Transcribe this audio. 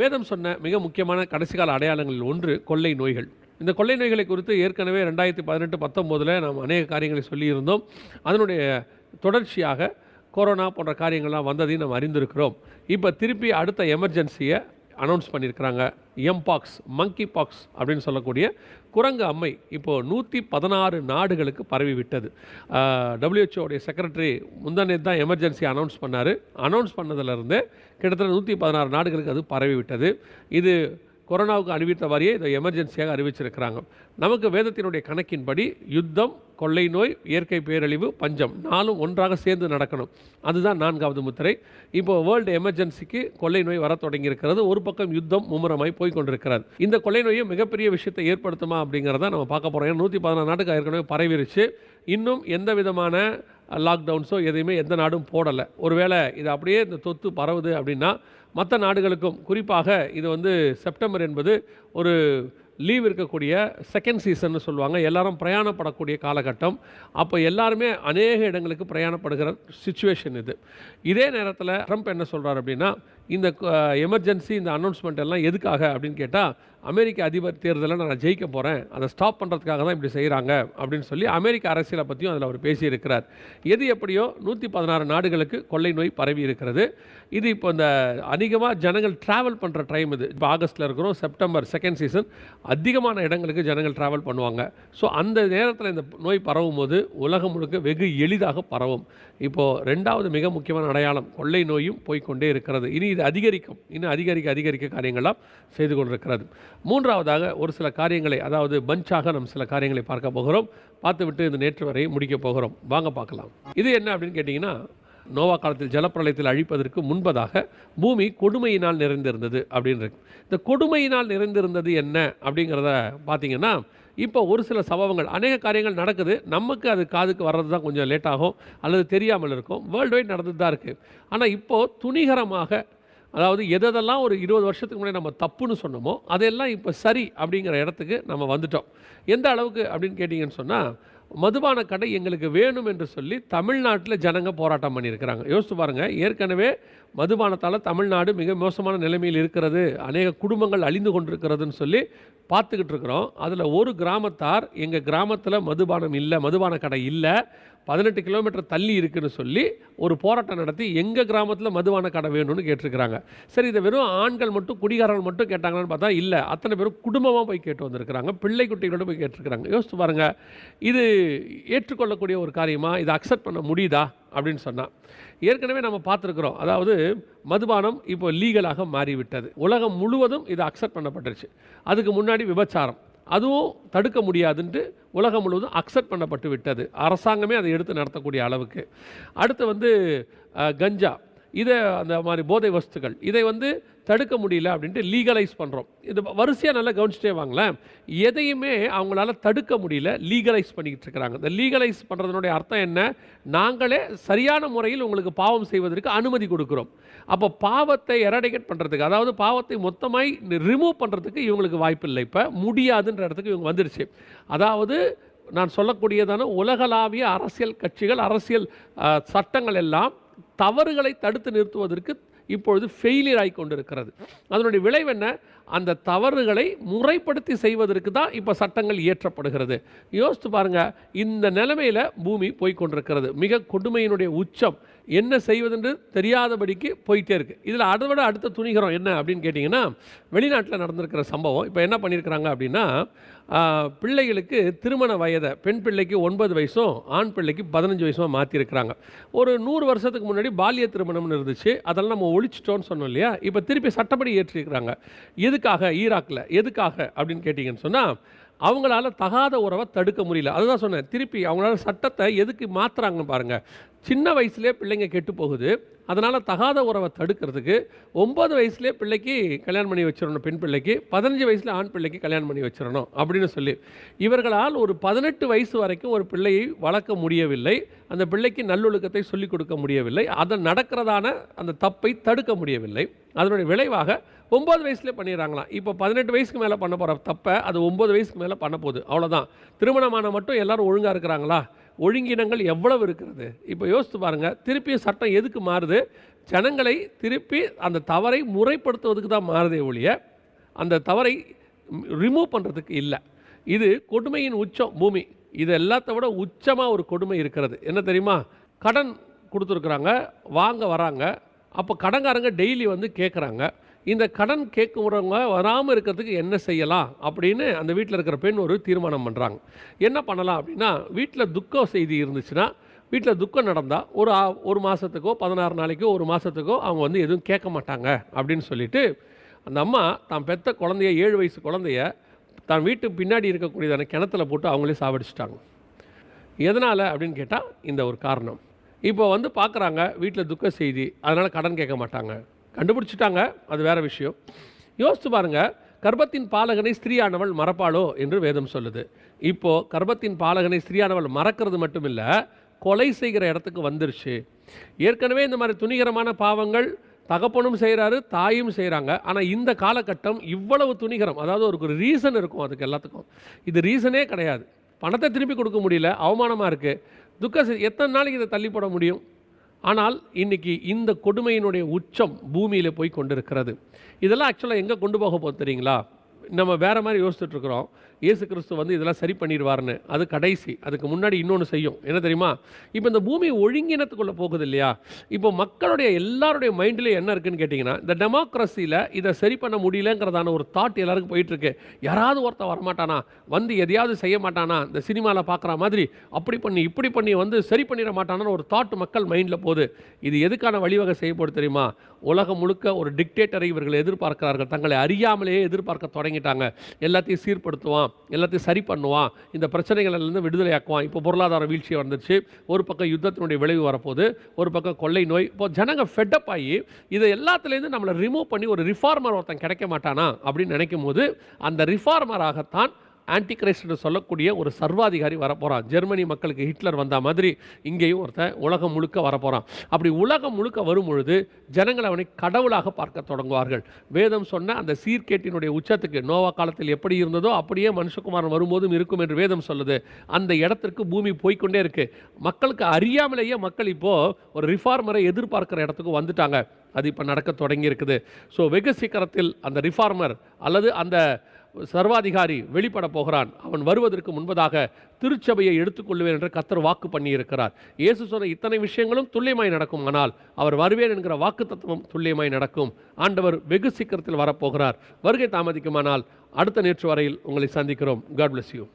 வேதம் சொன்ன மிக முக்கியமான கடைசி கால அடையாளங்களில் ஒன்று கொள்ளை நோய்கள். இந்த கொள்ளை நோய்களை குறித்து ஏற்கனவே 2018-19 நாம் அநேக காரியங்களை சொல்லியிருந்தோம். அதனுடைய தொடர்ச்சியாக கொரோனா போன்ற காரியங்கள்லாம் வந்ததையும் நாம் அறிந்திருக்கிறோம். இப்போ திருப்பி அடுத்த எமர்ஜென்சியை அனௌன்ஸ் பண்ணியிருக்கிறாங்க. எம்பாக்ஸ், மங்கி பாக்ஸ் அப்படின்னு சொல்லக்கூடிய குரங்கு அம்மை இப்போது 116 நாடுகளுக்கு பரவி விட்டது. WHO செக்ரட்டரி முந்தானேத்து தான் எமர்ஜென்சி அனௌன்ஸ் பண்ணார். அனௌன்ஸ் பண்ணதிலிருந்து கிட்டத்தட்ட 116 நாடுகளுக்கு அது பரவி விட்டது. இது கொரோனாவுக்கு அறிவித்த வாரியே இதை எமர்ஜென்சியாக அறிவிச்சிருக்கிறாங்க. நமக்கு வேதத்தினுடைய கணக்கின்படி யுத்தம், கொள்ளை நோய், இயற்கை பேரழிவு, பஞ்சம் 4ம் ஒன்றாக சேர்ந்து நடக்கணும். அதுதான் 4வது முத்திரை. இப்போ வேர்ல்டு எமர்ஜென்சிக்கு கொள்ளை நோய் வர தொடங்கியிருக்கிறது. ஒரு பக்கம் யுத்தம் மும்முரமாய் போய்கொண்டிருக்கிறது. இந்த கொள்ளை நோயை மிகப்பெரிய விஷயத்தை ஏற்படுத்துமா அப்படிங்கிறத நம்ம பார்க்க போகிறோம். 116 நாட்டுக்கு ஏற்கனவே பரவிருச்சு. இன்னும் எந்த விதமான லாக்டவுன்ஸோ எதையுமே எந்த நாடும் போடலை. ஒருவேளை இது அப்படியே இந்த தொத்து பரவுது அப்படின்னா மற்ற நாடுகளுக்கும், குறிப்பாக இது செப்டம்பர் என்பது ஒரு லீவ் இருக்கக்கூடிய செகண்ட் சீசன்னு சொல்லுவாங்க. எல்லாரும் பிரயாணப்படக்கூடிய காலகட்டம். அப்போ எல்லாருமே அநேக இடங்களுக்கு பிரயாணப்படுகிற சிச்சுவேஷன் இது. இதே நேரத்தில் ட்ரம்ப் என்ன சொல்கிறார் அப்படின்னா, இந்த எமர்ஜென்சி, இந்த அனௌன்ஸ்மெண்ட் எல்லாம் எதுக்காக அப்படின்னு கேட்டால், அமெரிக்க அதிபர் தேர்தலில் நான் ஜெயிக்க போகிறேன், அதை ஸ்டாப் பண்ணுறதுக்காக தான் இப்படி செய்கிறாங்க அப்படின்னு சொல்லி அமெரிக்க அரசியலை பற்றியும் அதில் அவர் பேசியிருக்கிறார். எது எப்படியோ 116 நாடுகளுக்கு கொள்ளை நோய் பரவி இருக்கிறது. இது இப்போ இந்த அதிகமாக ஜனங்கள் ட்ராவல் பண்ணுற டைம் இது. இப்போ ஆகஸ்ட்டில் இருக்கிறோம், செப்டம்பர் செகண்ட் சீசன், அதிகமான இடங்களுக்கு ஜனங்கள் ட்ராவல் பண்ணுவாங்க. ஸோ அந்த நேரத்தில் இந்த நோய் பரவும் போது உலகம் முழுக்க வெகு எளிதாக பரவும். இப்போது 2வது மிக முக்கியமான அடையாளம், கொள்ளை நோயும் போய்கொண்டே இருக்கிறது. இனி இது அதிகரிக்கும். இன்னும் அதிகரிக்க காரியங்கள்லாம் செய்து கொண்டிருக்கிறது. 3வதாக ஒரு சில காரியங்களை, அதாவது பஞ்சாக நம்ம சில காரியங்களை பார்க்க போகிறோம். பார்த்துவிட்டு இந்த நேற்று வரை முடிக்க போகிறோம். வாங்க பார்க்கலாம். இது என்ன அப்படின்னு கேட்டிங்கன்னா, நோவா காலத்தில் ஜலப்பிரளயத்தில் அழிப்பதற்கு முன்பதாக பூமி கொடுமையினால் நிறைந்திருந்தது அப்படின்னு இருக்கு. இந்த கொடுமையினால் நிறைந்திருந்தது என்ன அப்படிங்கிறத பார்த்தீங்கன்னா, இப்போ ஒரு சில சம்பவங்கள், அநேக காரியங்கள் நடக்குது. நமக்கு அது காதுக்கு வர்றது தான் கொஞ்சம் லேட் ஆகும் அல்லது தெரியாமல் இருக்கும். வேர்ல்டு வைட் நடந்துட்டு தான் இருக்குது. ஆனால் இப்போது துணிகரமாக, அதாவது எதெல்லாம் ஒரு 20 வருஷத்துக்கு முன்னாடி நம்ம தப்புன்னு சொன்னோமோ அதெல்லாம் இப்போ சரி அப்படிங்கிற இடத்துக்கு நம்ம வந்துட்டோம். எந்த அளவுக்கு அப்படின்னு கேட்டிங்கன்னு சொன்னால், மதுபான கடை எங்களுக்கு வேணும் என்று சொல்லி தமிழ்நாட்டில் ஜனங்க போராட்டம் பண்ணியிருக்கிறாங்க. யோசித்து பாருங்கள். ஏற்கனவே மதுபானத்தால் தமிழ்நாடு மிக மோசமான நிலைமையில் இருக்கிறது, அநேக குடும்பங்கள் அழிந்து கொண்டிருக்கிறதுன்னு சொல்லி பார்த்துக்கிட்டு இருக்கிறோம். அதில் ஒரு கிராமத்தார், எங்கள் கிராமத்தில் மதுபானம் இல்லை, மதுபான கடை இல்லை, 18 கிலோமீட்டர் தள்ளி இருக்குன்னு சொல்லி ஒரு போராட்டம் நடத்தி எங்கள் கிராமத்தில் மதுபான கடை வேணும்னு கேட்டிருக்கிறாங்க. சரி, இதை வெறும் ஆண்கள் மட்டும், குடிகாரர்கள் மட்டும் கேட்டாங்கன்னு பார்த்தா இல்லை, அத்தனை பேரும் குடும்பமாக போய் கேட்டு வந்திருக்கிறாங்க, பிள்ளை குட்டிகளோடு போய் கேட்டிருக்கிறாங்க. யோசித்து பாருங்கள், இது ஏற்றுக்கொள்ளக்கூடிய ஒரு காரியமா? இதை அக்செப்ட் பண்ண முடியுதா அப்படின்னு சொன்னால்? ஏற்கனவே நம்ம பார்த்துருக்குறோம். அதாவது மதுபானம் இப்போ லீகலாக மாறிவிட்டது. உலகம் முழுவதும் இது அக்செப்ட் பண்ணப்பட்டுருச்சு. அதுக்கு முன்னாடி விபச்சாரம், அதுவும் தடுக்க முடியாதுன்ட்டு உலகம் முழுவதும் அக்செப்ட் பண்ணப்பட்டு விட்டது. அரசாங்கமே அதை எடுத்து நடத்தக்கூடிய அளவுக்கு. அடுத்து கஞ்சா, இதை அந்த மாதிரி போதை வஸ்துக்கள், இதை தடுக்க முடியல அப்படின்ட்டு லீகலைஸ் பண்ணுறோம். இது வரிசையாக நல்லா கவனிச்சிட்டே வாங்களேன். எதையுமே அவங்களால தடுக்க முடியல, லீகலைஸ் பண்ணிக்கிட்டு இருக்கிறாங்க. இந்த லீகலைஸ் பண்ணுறதுனுடைய அர்த்தம் என்ன? நாங்களே சரியான முறையில் உங்களுக்கு பாவம் செய்வதற்கு அனுமதி கொடுக்குறோம். அப்போ பாவத்தை எரடிகேட் பண்ணுறதுக்கு, அதாவது பாவத்தை மொத்தமாய் ரிமூவ் பண்ணுறதுக்கு இவங்களுக்கு வாய்ப்பு இல்லை. இப்போ முடியாதுன்ற இடத்துக்கு இவங்க வந்துடுச்சு. அதாவது நான் சொல்லக்கூடியதான உலகளாவிய அரசியல் கட்சிகள், அரசியல் சட்டங்கள் எல்லாம் தவறுகளை தடுத்து நிறுத்துவதற்கு இப்பொழுது ஃபெயிலியர் ஆகி கொண்டிருக்கிறது. அதனுடைய விளைவு என்ன? அந்த தவறுகளை முறைப்படுத்தி செய்வதற்கு தான் இப்போ சட்டங்கள் இயற்றப்படுகிறது. யோசித்து பாருங்கள், இந்த நிலைமையில் பூமி போய்கொண்டிருக்கிறது. மிக கொடுமையினுடைய உச்சம். என்ன செய்வதென்று தெரியாதபடிக்கு போயிட்டே இருக்குது. இதில் அதை விட அடுத்த துணிகரம் என்ன அப்படின்னு கேட்டிங்கன்னா, வெளிநாட்டில் நடந்திருக்கிற சம்பவம். இப்போ என்ன பண்ணியிருக்கிறாங்க அப்படின்னா, பிள்ளைகளுக்கு திருமண வயதை பெண் பிள்ளைக்கு 9 வயசும் ஆண் பிள்ளைக்கு 15 வயசும் மாற்றிருக்கிறாங்க. ஒரு 100 வருஷத்துக்கு முன்னாடி பாலிய திருமணம்னு இருந்துச்சு, அதெல்லாம் நம்ம ஒழிச்சிட்டோன்னு சொன்னோம் இல்லையா? இப்போ திருப்பி சட்டப்படி ஏற்றிருக்கிறாங்க. எதுக்காக? ஈராக்கில் எதுக்காக அப்படின்னு கேட்டிங்கன்னு சொன்னால், அவங்களால தகாத உறவை தடுக்க முடியல. அதுதான் சொன்னேன். திருப்பி அவங்களால சட்டத்தை எதுக்கு மாற்றுறாங்கன்னு பாருங்கள். சின்ன வயசுலேயே பிள்ளைங்க கெட்டு போகுது. அதனால் தகாத உறவை தடுக்கிறதுக்கு 9 வயசுலேயே பிள்ளைக்கு கல்யாணம் பண்ணி வச்சிடணும், பெண் பிள்ளைக்கு 15 வயசில் ஆண் பிள்ளைக்கு கல்யாணம் பண்ணி வச்சிடணும் அப்படின்னு சொல்லி இவர்களால் ஒரு 18 வயசு வரைக்கும் ஒரு பிள்ளையை வளர்க்க முடியவில்லை. அந்த பிள்ளைக்கு நல்லொழுக்கத்தை சொல்லிக் கொடுக்க முடியவில்லை. அதில் நடக்கிறதான அந்த தப்பை தடுக்க முடியவில்லை. அதனுடைய விளைவாக 9 வயசுலேயே பண்ணிடுறாங்களாம். இப்போ 18 வயசுக்கு மேலே பண்ண போகிற தப்பை அது 9 வயசுக்கு மேலே பண்ண போகுது. அவ்வளோதான். திருமணமான மட்டும் எல்லோரும் ஒழுங்காக இருக்கிறாங்களா? ஒழுங்கினங்கள் எவ்வளவு இருக்கிறது. இப்போ யோசித்து பாருங்கள், திருப்பி சட்டம் எதுக்கு மாறுது? ஜனங்களை திருப்பி அந்த தவறை முறைப்படுத்துவதுக்கு தான் மாறுதே ஒழிய அந்த தவறை ரிமூவ் பண்ணுறதுக்கு இல்லை. இது கொடுமையின் உச்சம் பூமி. இது எல்லாத்த விட உச்சமாக ஒரு கொடுமை இருக்கிறது. என்ன தெரியுமா? கடன் கொடுத்துருக்குறாங்க, வாங்க வராங்க. அப்போ கடன்காரங்க டெய்லி வந்து கேட்குறாங்க. இந்த கடன் கேட்குறவங்க வராமல் இருக்கிறதுக்கு என்ன செய்யலாம் அப்படின்னு அந்த வீட்டில் இருக்கிற பெண் ஒரு தீர்மானம் பண்ணுறாங்க. என்ன பண்ணலாம் அப்படின்னா, வீட்டில் துக்க செய்தி இருந்துச்சுன்னா, வீட்டில் துக்கம் நடந்தால் ஒரு மாதத்துக்கோ 16 நாளைக்கோ ஒரு மாதத்துக்கோ அவங்க வந்து எதுவும் கேட்க மாட்டாங்க அப்படின்னு சொல்லிட்டு, அந்த அம்மா தான் பெற்ற குழந்தைய 7 வயசு குழந்தைய தான் வீட்டு பின்னாடி இருக்கக்கூடியதான கிணத்துல போட்டு அவங்களே சாவடிச்சிட்டாங்க. எதனால் அப்படின்னு கேட்டால் இந்த ஒரு காரணம். இப்போ வந்து பார்க்குறாங்க வீட்டில் துக்க செய்தி, அதனால் கடன் கேட்க மாட்டாங்க. கண்டுபிடிச்சிட்டாங்க, அது வேறு விஷயம். யோசித்து பாருங்கள், கர்ப்பத்தின் பாலகனை ஸ்திரீயானவள் மறப்பாளோ என்று வேதம் சொல்லுது. இப்போது கர்ப்பத்தின் பாலகனை ஸ்திரீயானவள் மறக்கிறது மட்டும் இல்லை, கொலை செய்கிற இடத்துக்கு வந்துருச்சு. ஏற்கனவே இந்த மாதிரி துணிகரமான பாவங்கள் தகப்பனும் செய்கிறாரு, தாயும் செய்கிறாங்க. ஆனால் இந்த காலகட்டம் இவ்வளவு துணிகரம், அதாவது ஒரு ரீசன் இருக்கும் அதுக்கு எல்லாத்துக்கும். இது ரீசனே கிடையாது. பணத்தை திருப்பி கொடுக்க முடியல, அவமானமாக இருக்குது, எத்தனை நாளைக்கு இதை தள்ளி போட முடியும்? ஆனால் இன்றைக்கி இந்த கொடுமையினுடைய உச்சம் பூமியில் போய் கொண்டிருக்கிறது. இதெல்லாம் ஆக்சுவலாக எங்கே கொண்டு போக போகுது தெரியுங்களா? நம்ம வேறு மாதிரி யோசிச்சுட்ருக்குறோம். இயேசு கிறிஸ்து வந்து இதெல்லாம் சரி பண்ணிடுவார்னு. அது கடைசி. அதுக்கு முன்னாடி இன்னொன்று செய்யும். என்ன தெரியுமா? இப்போ இந்த பூமி ஒழுங்கினத்துக்குள்ளே போகுது இல்லையா? இப்போ மக்களுடைய எல்லாருடைய மைண்டில் என்ன இருக்குதுன்னு கேட்டிங்கன்னா, இந்த டெமோக்ரஸியில் இதை சரி பண்ண முடியலங்கிறதான ஒரு தாட் எல்லாருக்கும் போயிட்டுருக்கு. யாராவது ஒருத்தர் வரமாட்டானா, வந்து எதையாவது செய்ய மாட்டானா, இந்த சினிமாவில் பார்க்குற மாதிரி அப்படி பண்ணி இப்படி பண்ணி வந்து சரி பண்ணிட மாட்டானான்னு ஒரு தாட் மக்கள் மைண்டில் போகுது. இது எதுக்கான வழிவகை செய்யப்படும் தெரியுமா? உலகம் முழுக்க ஒரு டிக்டேட்டரை இவர்கள் எதிர்பார்க்கிறார்கள். தங்களை அறியாமலேயே எதிர்பார்க்க தொடங்கிட்டாங்க. எல்லாத்தையும் சீர்படுத்துவான், எல்லாத்தையும் சரி பண்ணுவான், இந்த பிரச்சனைகளிலிருந்து விடுதலையாக்குவான். இப்போ பொருளாதார வீழ்ச்சி வந்துருச்சு, ஒரு பக்கம் யுத்தத்தினுடைய விளைவு வரப்போகுது, ஒரு பக்கம் கொள்ளை நோய். இப்போ ஜனங்க ஃபெட்டப் ஆகி இதை எல்லாத்துலேருந்து நம்மளை ரிமூவ் பண்ணி ஒரு ரிஃபார்மர் ஒருத்தன் கிடைக்க மாட்டானா அப்படின்னு நினைக்கும் போது, அந்த ரிஃபார்மராகத்தான் ஆன்டி கிரைஸ்ட்னு சொல்லக்கூடிய ஒரு சர்வாதிகாரி வரப்போகிறான். ஜெர்மனி மக்களுக்கு ஹிட்லர் வந்த மாதிரி இங்கேயும் ஒருத்தன் உலகம் முழுக்க வரப்போகிறான். அப்படி உலகம் முழுக்க வரும் பொழுது ஜனங்கள் அவனை கடவுளாக பார்க்க தொடங்குவார்கள். வேதம் சொன்ன அந்த சீர்கேட்டினுடைய உச்சத்துக்கு நோவா காலத்தில் எப்படி இருந்ததோ அப்படியே மனுஷகுமாரன் வரும்போதும் இருக்கும் என்று வேதம் சொல்லுது. அந்த இடத்திற்கு பூமி போய்கொண்டே இருக்குது. மக்களுக்கு அறியாமலேயே மக்கள் இப்போது ஒரு ரிஃபார்மரை எதிர்பார்க்குற இடத்துக்கு வந்துட்டாங்க. அது இப்போ நடக்க தொடங்கி இருக்குது. ஸோ வெகு சீக்கிரத்தில் அந்த ரிஃபார்மர் அல்லது அந்த சர்வாதிகாரி வெளிப்பட போகிறான். அவன் வருவதற்கு முன்பதாக திருச்சபையை எடுத்துக்கொள்வேன் என்று கர்த்தர் வாக்கு பண்ணியிருக்கிறார். இயேசு சொன்ன இத்தனை விஷயங்களும் துல்லியமாய் நடக்கும். ஆனால் அவர் வருவேன் என்கிற வாக்கு தத்துவம் துல்லியமாய் நடக்கும். ஆண்டவர் வெகு சீக்கிரத்தில் வரப்போகிறார். வருகை தாமதிக்குமானால் அடுத்த நேற்று வரையில் உங்களை சந்திக்கிறோம். God bless you.